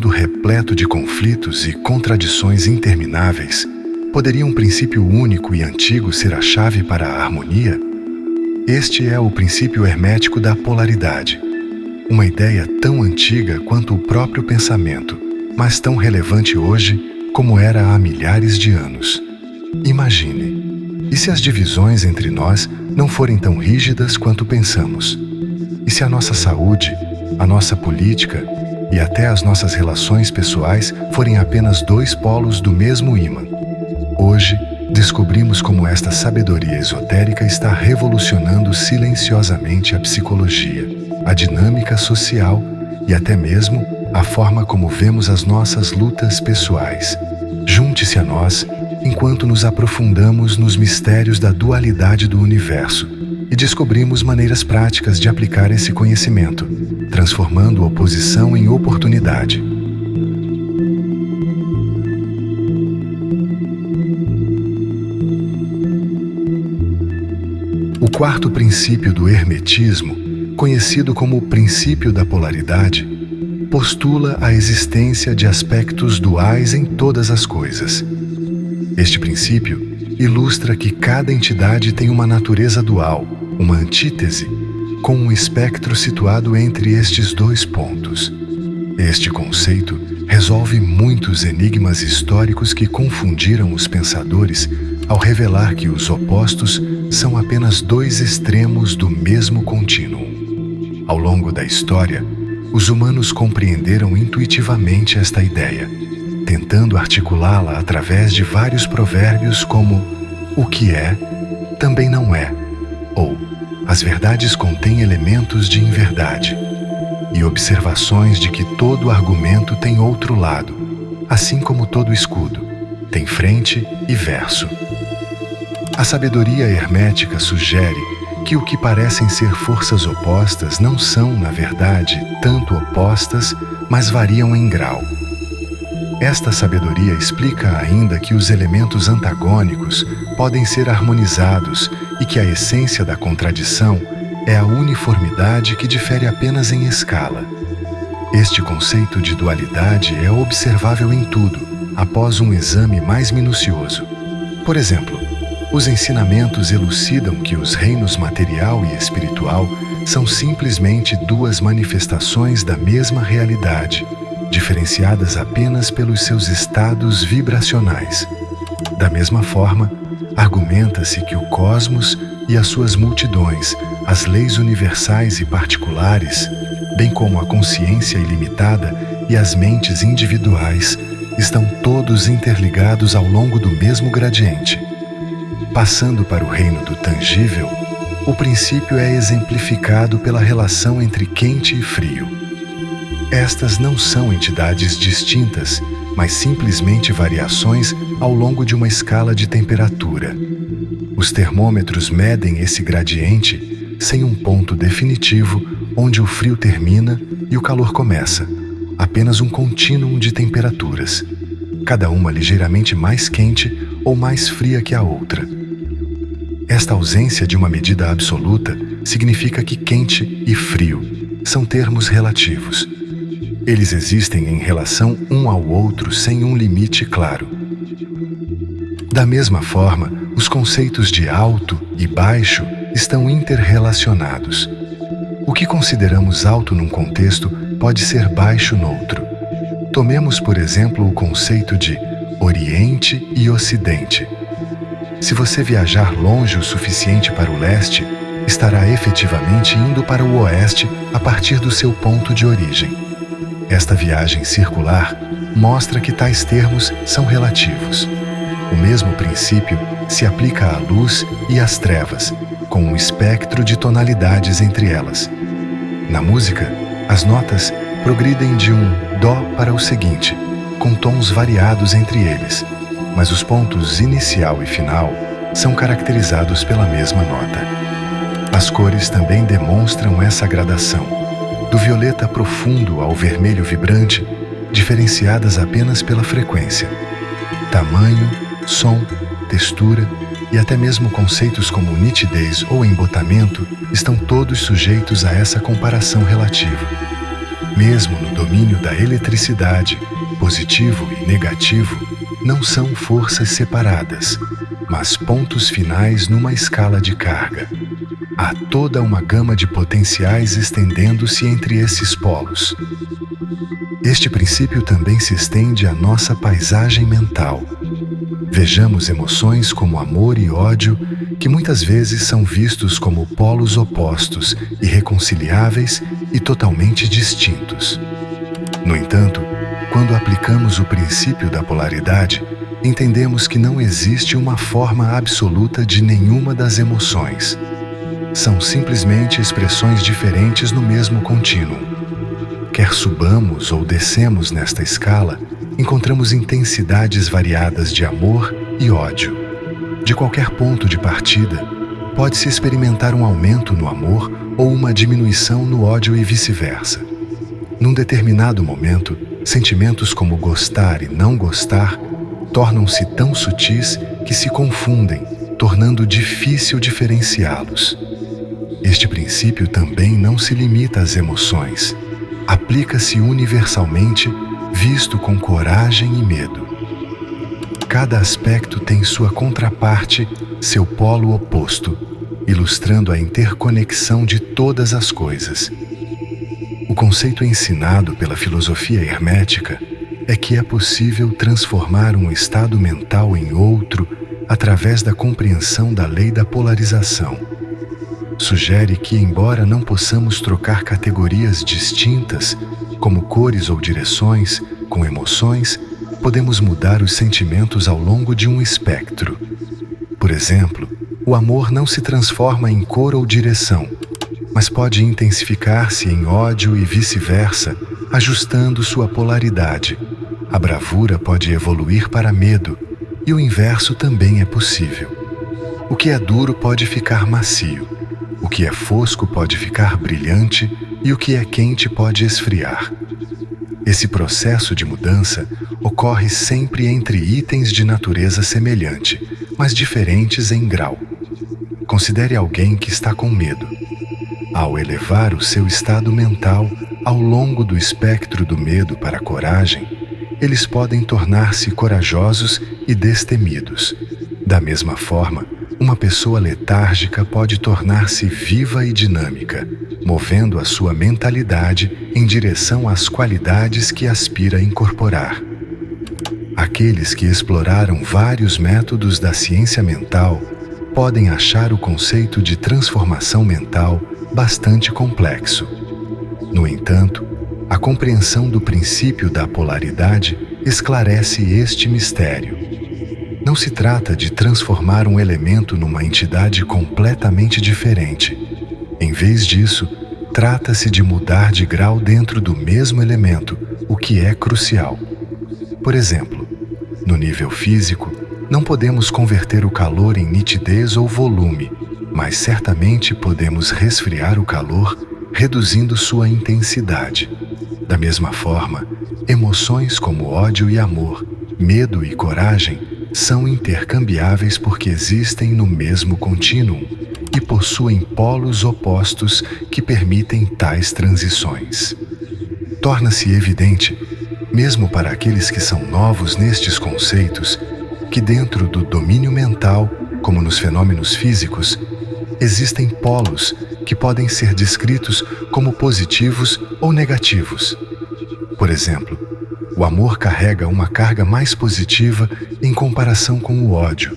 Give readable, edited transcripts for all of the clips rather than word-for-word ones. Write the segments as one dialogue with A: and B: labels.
A: mundo repleto de conflitos e contradições intermináveis, poderia um princípio único e antigo ser a chave para a harmonia? Este é o princípio hermético da polaridade, uma ideia tão antiga quanto o próprio pensamento, mas tão relevante hoje como era há milhares de anos. Imagine, e se as divisões entre nós não forem tão rígidas quanto pensamos? E se a nossa saúde, a nossa política e até as nossas relações pessoais forem apenas dois polos do mesmo ímã? Hoje, descobrimos como esta sabedoria esotérica está revolucionando silenciosamente a psicologia, a dinâmica social e até mesmo a forma como vemos as nossas lutas pessoais. Junte-se a nós enquanto nos aprofundamos nos mistérios da dualidade do universo e descobrimos maneiras práticas de aplicar esse conhecimento, transformando oposição em oportunidade. O quarto princípio do hermetismo, conhecido como o princípio da polaridade, postula a existência de aspectos duais em todas as coisas. Este princípio ilustra que cada entidade tem uma natureza dual, uma antítese, com um espectro situado entre estes dois pontos. Este conceito resolve muitos enigmas históricos que confundiram os pensadores ao revelar que os opostos são apenas dois extremos do mesmo contínuo. Ao longo da história, os humanos compreenderam intuitivamente esta ideia, tentando articulá-la através de vários provérbios como "o que é, também não é", ou "as verdades contêm elementos de inverdade", e observações de que todo argumento tem outro lado, assim como todo escudo, tem frente e verso. A sabedoria hermética sugere que o que parecem ser forças opostas não são, na verdade, tanto opostas, mas variam em grau. Esta sabedoria explica ainda que os elementos antagônicos podem ser harmonizados e que a essência da contradição é a uniformidade que difere apenas em escala. Este conceito de dualidade é observável em tudo, após um exame mais minucioso. Por exemplo, os ensinamentos elucidam que os reinos material e espiritual são simplesmente duas manifestações da mesma realidade, diferenciadas apenas pelos seus estados vibracionais. Da mesma forma, argumenta-se que o cosmos e as suas multidões, as leis universais e particulares, bem como a consciência ilimitada e as mentes individuais, estão todos interligados ao longo do mesmo gradiente. Passando para o reino do tangível, o princípio é exemplificado pela relação entre quente e frio. Estas não são entidades distintas, mas simplesmente variações ao longo de uma escala de temperatura. Os termômetros medem esse gradiente sem um ponto definitivo onde o frio termina e o calor começa, apenas um contínuo de temperaturas, cada uma ligeiramente mais quente ou mais fria que a outra. Esta ausência de uma medida absoluta significa que quente e frio são termos relativos. Eles existem em relação um ao outro sem um limite claro. Da mesma forma, os conceitos de alto e baixo estão interrelacionados. O que consideramos alto num contexto pode ser baixo noutro. Tomemos, por exemplo, o conceito de Oriente e Ocidente. Se você viajar longe o suficiente para o leste, estará efetivamente indo para o oeste a partir do seu ponto de origem. Esta viagem circular mostra que tais termos são relativos. O mesmo princípio se aplica à luz e às trevas, com um espectro de tonalidades entre elas. Na música, as notas progridem de um dó para o seguinte, com tons variados entre eles, mas os pontos inicial e final são caracterizados pela mesma nota. As cores também demonstram essa gradação, do violeta profundo ao vermelho vibrante, diferenciadas apenas pela frequência. Tamanho, som, textura e até mesmo conceitos como nitidez ou embotamento estão todos sujeitos a essa comparação relativa. Mesmo no domínio da eletricidade, positivo e negativo não são forças separadas, mas pontos finais numa escala de carga. Há toda uma gama de potenciais estendendo-se entre esses polos. Este princípio também se estende à nossa paisagem mental. Vejamos emoções como amor e ódio, que muitas vezes são vistos como polos opostos, irreconciliáveis e totalmente distintos. No entanto, quando aplicamos o princípio da polaridade, entendemos que não existe uma forma absoluta de nenhuma das emoções. São simplesmente expressões diferentes no mesmo contínuo. Quer subamos ou descemos nesta escala, encontramos intensidades variadas de amor e ódio. De qualquer ponto de partida, pode-se experimentar um aumento no amor ou uma diminuição no ódio e vice-versa. Num determinado momento, sentimentos como gostar e não gostar tornam-se tão sutis que se confundem, tornando difícil diferenciá-los. Este princípio também não se limita às emoções. Aplica-se universalmente, visto com coragem e medo. Cada aspecto tem sua contraparte, seu polo oposto, ilustrando a interconexão de todas as coisas. O conceito ensinado pela filosofia hermética é que é possível transformar um estado mental em outro através da compreensão da lei da polarização. Sugere que, embora não possamos trocar categorias distintas, como cores ou direções, com emoções, podemos mudar os sentimentos ao longo de um espectro. Por exemplo, o amor não se transforma em cor ou direção, mas pode intensificar-se em ódio e vice-versa, ajustando sua polaridade. A bravura pode evoluir para medo, e o inverso também é possível. O que é duro pode ficar macio, o que é fosco pode ficar brilhante e o que é quente pode esfriar. Esse processo de mudança ocorre sempre entre itens de natureza semelhante, mas diferentes em grau. Considere alguém que está com medo. Ao elevar o seu estado mental ao longo do espectro do medo para a coragem, eles podem tornar-se corajosos e destemidos. Da mesma forma, uma pessoa letárgica pode tornar-se viva e dinâmica, movendo a sua mentalidade em direção às qualidades que aspira a incorporar. Aqueles que exploraram vários métodos da ciência mental podem achar o conceito de transformação mental bastante complexo. No entanto, a compreensão do princípio da polaridade esclarece este mistério. Não se trata de transformar um elemento numa entidade completamente diferente. Em vez disso, trata-se de mudar de grau dentro do mesmo elemento, o que é crucial. Por exemplo, no nível físico, não podemos converter o calor em nitidez ou volume, mas certamente podemos resfriar o calor, reduzindo sua intensidade. Da mesma forma, emoções como ódio e amor, medo e coragem são intercambiáveis porque existem no mesmo contínuo e possuem polos opostos que permitem tais transições. Torna-se evidente, mesmo para aqueles que são novos nestes conceitos, que dentro do domínio mental, como nos fenômenos físicos, existem polos que podem ser descritos como positivos ou negativos. Por exemplo, o amor carrega uma carga mais positiva em comparação com o ódio,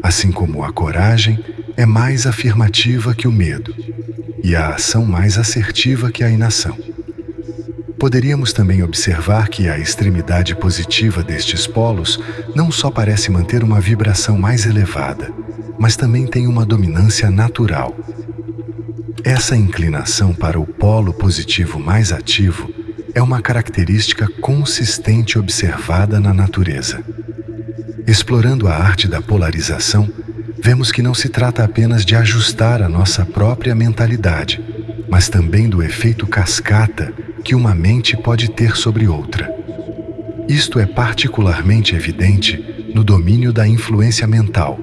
A: assim como a coragem é mais afirmativa que o medo, e a ação mais assertiva que a inação. Poderíamos também observar que a extremidade positiva destes polos não só parece manter uma vibração mais elevada, mas também tem uma dominância natural. Essa inclinação para o polo positivo mais ativo é uma característica consistente observada na natureza. Explorando a arte da polarização, vemos que não se trata apenas de ajustar a nossa própria mentalidade, mas também do efeito cascata que uma mente pode ter sobre outra. Isto é particularmente evidente no domínio da influência mental.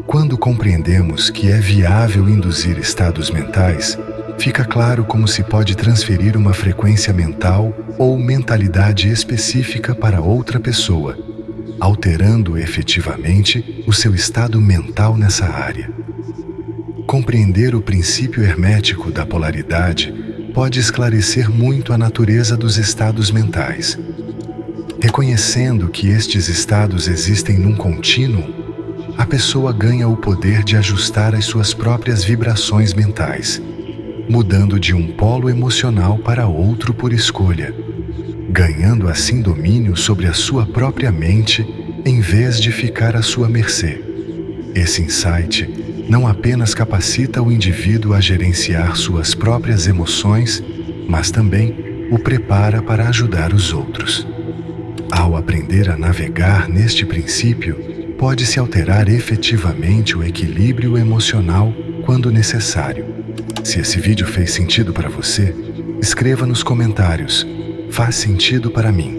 A: Quando compreendemos que é viável induzir estados mentais, fica claro como se pode transferir uma frequência mental ou mentalidade específica para outra pessoa, alterando efetivamente o seu estado mental nessa área. Compreender o princípio hermético da polaridade pode esclarecer muito a natureza dos estados mentais. Reconhecendo que estes estados existem num contínuo, a pessoa ganha o poder de ajustar as suas próprias vibrações mentais, mudando de um polo emocional para outro por escolha, ganhando assim domínio sobre a sua própria mente em vez de ficar à sua mercê. Esse insight não apenas capacita o indivíduo a gerenciar suas próprias emoções, mas também o prepara para ajudar os outros. Ao aprender a navegar neste princípio, pode-se alterar efetivamente o equilíbrio emocional quando necessário. Se esse vídeo fez sentido para você, escreva nos comentários: "Faz sentido para mim".